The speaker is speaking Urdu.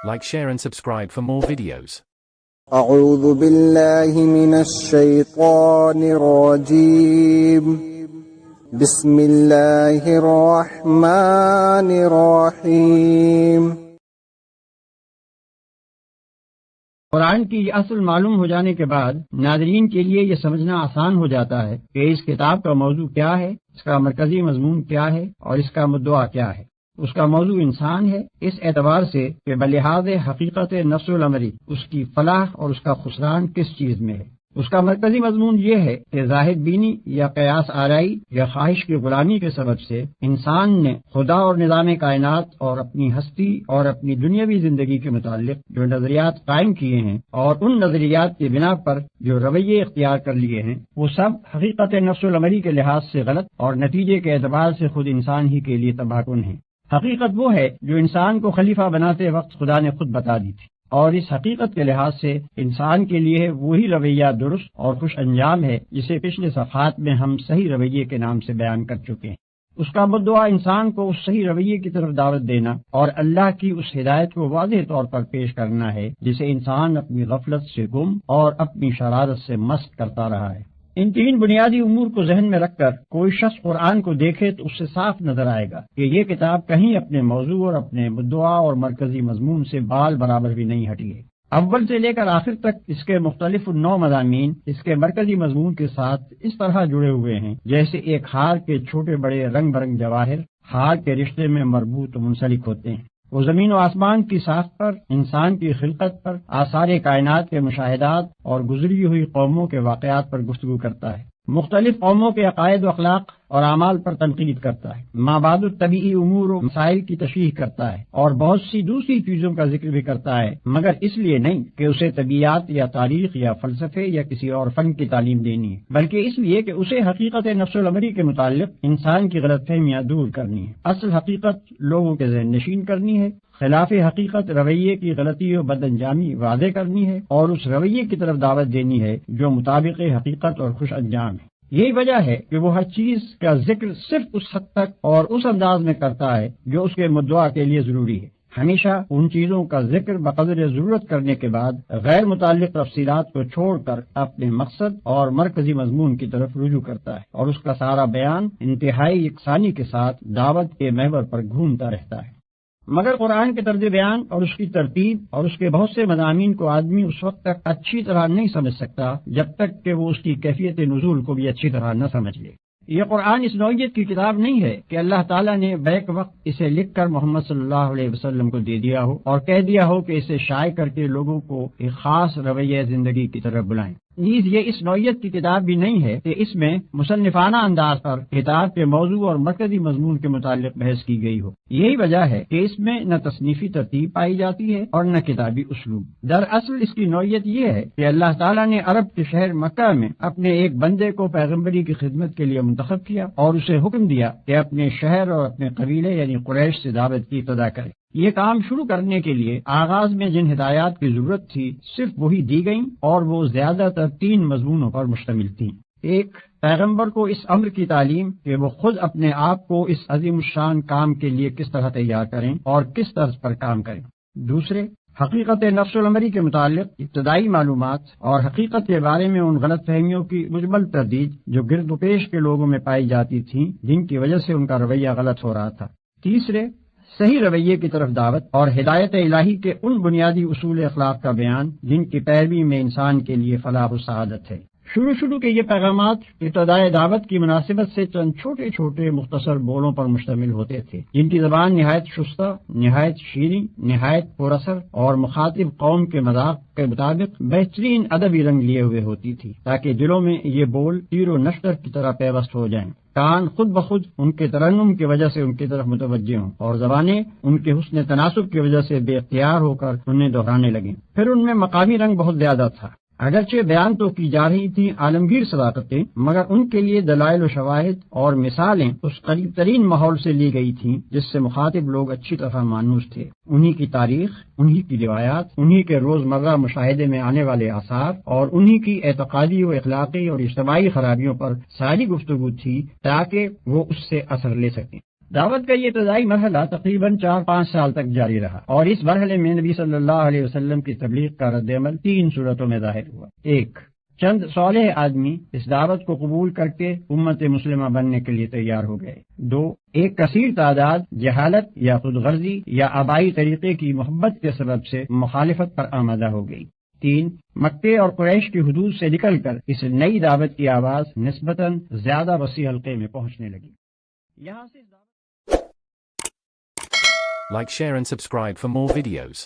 Like, share and subscribe for more videos. اعوذ باللہ من الشیطان الرجیم بسم اللہ الرحمن الرحیم۔ قرآن کی یہ اصل معلوم ہو جانے کے بعد ناظرین کے لیے یہ سمجھنا آسان ہو جاتا ہے کہ اس کتاب کا موضوع کیا ہے، اس کا مرکزی مضمون کیا ہے اور اس کا مدعا کیا ہے۔ اس کا موضوع انسان ہے، اس اعتبار سے کہ بلحاظ حقیقت نفس الامری اس کی فلاح اور اس کا خسران کس چیز میں ہے۔ اس کا مرکزی مضمون یہ ہے کہ ظاہر بینی یا قیاس آرائی یا خواہش کی غلامی کے سبب سے انسان نے خدا اور نظام کائنات اور اپنی ہستی اور اپنی دنیاوی زندگی کے متعلق جو نظریات قائم کیے ہیں اور ان نظریات کی بنا پر جو رویے اختیار کر لیے ہیں، وہ سب حقیقت نفس الامری کے لحاظ سے غلط اور نتیجے کے اعتبار سے خود انسان ہی کے لیے تباہ کن ہیں۔ حقیقت وہ ہے جو انسان کو خلیفہ بناتے وقت خدا نے خود بتا دی تھی، اور اس حقیقت کے لحاظ سے انسان کے لیے وہی رویہ درست اور خوش انجام ہے جسے پچھلے صفحات میں ہم صحیح رویے کے نام سے بیان کر چکے ہیں۔ اس کا مدعا انسان کو اس صحیح رویے کی طرف دعوت دینا اور اللہ کی اس ہدایت کو واضح طور پر پیش کرنا ہے جسے انسان اپنی غفلت سے گم اور اپنی شرارت سے مست کرتا رہا ہے۔ ان تین بنیادی امور کو ذہن میں رکھ کر کوئی شخص قرآن کو دیکھے تو اس سے صاف نظر آئے گا کہ یہ کتاب کہیں اپنے موضوع اور اپنے مدعا اور مرکزی مضمون سے بال برابر بھی نہیں ہٹی ہے۔ اول سے لے کر آخر تک اس کے مختلف نو مضامین اس کے مرکزی مضمون کے ساتھ اس طرح جڑے ہوئے ہیں جیسے ایک ہار کے چھوٹے بڑے رنگ برنگ جواہر ہار کے رشتے میں مربوط و منسلک ہوتے ہیں۔ وہ زمین و آسمان کی ساخت پر، انسان کی خلقت پر، آثار کائنات کے مشاہدات اور گزری ہوئی قوموں کے واقعات پر گفتگو کرتا ہے، مختلف قوموں کے عقائد و اخلاق اور اعمال پر تنقید کرتا ہے، مابعد الطبیعی امور و مسائل کی تشریح کرتا ہے اور بہت سی دوسری چیزوں کا ذکر بھی کرتا ہے، مگر اس لیے نہیں کہ اسے طبیعیات یا تاریخ یا فلسفے یا کسی اور فن کی تعلیم دینی ہے، بلکہ اس لیے کہ اسے حقیقت نفس الامری کے متعلق انسان کی غلط فہمیاں دور کرنی ہے، اصل حقیقت لوگوں کے ذہن نشین کرنی ہے، خلاف حقیقت رویے کی غلطی و بد انجامی واضح کرنی ہے اور اس رویے کی طرف دعوت دینی ہے جو مطابق حقیقت اور خوش انجام ہے۔ یہی وجہ ہے کہ وہ ہر چیز کا ذکر صرف اس حد تک اور اس انداز میں کرتا ہے جو اس کے مدعا کے لیے ضروری ہے، ہمیشہ ان چیزوں کا ذکر بقدر ضرورت کرنے کے بعد غیر متعلق تفصیلات کو چھوڑ کر اپنے مقصد اور مرکزی مضمون کی طرف رجوع کرتا ہے، اور اس کا سارا بیان انتہائی یکسانی کے ساتھ دعوت کے محور پر گھومتا رہتا ہے۔ مگر قرآن کے طرز بیان اور اس کی ترتیب اور اس کے بہت سے مضامین کو آدمی اس وقت تک اچھی طرح نہیں سمجھ سکتا جب تک کہ وہ اس کی کیفیت نزول کو بھی اچھی طرح نہ سمجھ لے۔ یہ قرآن اس نوعیت کی کتاب نہیں ہے کہ اللہ تعالیٰ نے بیک وقت اسے لکھ کر محمد صلی اللہ علیہ وسلم کو دے دیا ہو اور کہہ دیا ہو کہ اسے شائع کر کے لوگوں کو ایک خاص رویہ زندگی کی طرف بلائیں۔ نیز یہ اس نوعیت کی کتاب بھی نہیں ہے کہ اس میں مصنفانہ انداز پر کتاب کے موضوع اور مرکزی مضمون کے متعلق بحث کی گئی ہو۔ یہی وجہ ہے کہ اس میں نہ تصنیفی ترتیب پائی جاتی ہے اور نہ کتابی اسلوب۔ دراصل اس کی نوعیت یہ ہے کہ اللہ تعالیٰ نے عرب کے شہر مکہ میں اپنے ایک بندے کو پیغمبری کی خدمت کے لیے منتخب کیا اور اسے حکم دیا کہ اپنے شہر اور اپنے قبیلے یعنی قریش سے دعوت کی ابتدا کرے۔ یہ کام شروع کرنے کے لیے آغاز میں جن ہدایات کی ضرورت تھی صرف وہی دی گئیں اور وہ زیادہ تر تین مضمونوں پر مشتمل تھیں۔ ایک، پیغمبر کو اس امر کی تعلیم کہ وہ خود اپنے آپ کو اس عظیم الشان کام کے لیے کس طرح تیار کریں اور کس طرز پر کام کریں۔ دوسرے، حقیقت نفس الامری کے متعلق ابتدائی معلومات اور حقیقت کے بارے میں ان غلط فہمیوں کی مجمل تردید جو گرد و پیش کے لوگوں میں پائی جاتی تھیں جن کی وجہ سے ان کا رویہ غلط ہو رہا تھا۔ تیسرے، صحیح رویے کی طرف دعوت اور ہدایت الہی کے ان بنیادی اصول اخلاق کا بیان جن کی پیروی میں انسان کے لیے فلاح و سعادت ہے۔ شروع کے یہ پیغامات ابتدائے دعوت کی مناسبت سے چند چھوٹے چھوٹے مختصر بولوں پر مشتمل ہوتے تھے جن کی زبان نہایت شستہ، نہایت شیریں، نہایت پر اثر اور مخاطب قوم کے مذاق کے مطابق بہترین ادبی رنگ لیے ہوئے ہوتی تھی تاکہ دلوں میں یہ بول تیر و نشتر کی طرح پیوست ہو جائیں، کان خود بخود ان کے ترنم کی وجہ سے ان کی طرف متوجہ ہوں اور زبانیں ان کے حسن تناسب کی وجہ سے بے اختیار ہو کر انہیں دہرانے لگیں۔ پھر ان میں مقامی رنگ بہت زیادہ تھا، اگرچہ بیان تو کی جا رہی تھیں عالمگیر صداقتیں، مگر ان کے لیے دلائل و شواہد اور مثالیں اس قریب ترین ماحول سے لی گئی تھیں جس سے مخاطب لوگ اچھی طرح مانوس تھے۔ انہی کی تاریخ، انہی کی روایات، انہی کے روزمرہ مشاہدے میں آنے والے آثار اور انہی کی اعتقادی و اخلاقی اور اجتماعی خرابیوں پر ساری گفتگو تھی تاکہ وہ اس سے اثر لے سکیں۔ دعوت کا یہ ابتدائی مرحلہ تقریباً 4-5 سال تک جاری رہا، اور اس مرحلے میں نبی صلی اللہ علیہ وسلم کی تبلیغ کا رد عمل 3 صورتوں میں ظاہر ہوا۔ 1، چند صالح آدمی اس دعوت کو قبول کر کے امت مسلمہ بننے کے لیے تیار ہو گئے۔ 2، ایک کثیر تعداد جہالت یا خود غرضی یا آبائی طریقے کی محبت کے سبب سے مخالفت پر آمادہ ہو گئی۔ 3، مکے اور قریش کی حدود سے نکل کر اس نئی دعوت کی آواز نسبتاً زیادہ وسیع حلقے میں پہنچنے لگی۔ یہاں سے Like, share and subscribe for more videos.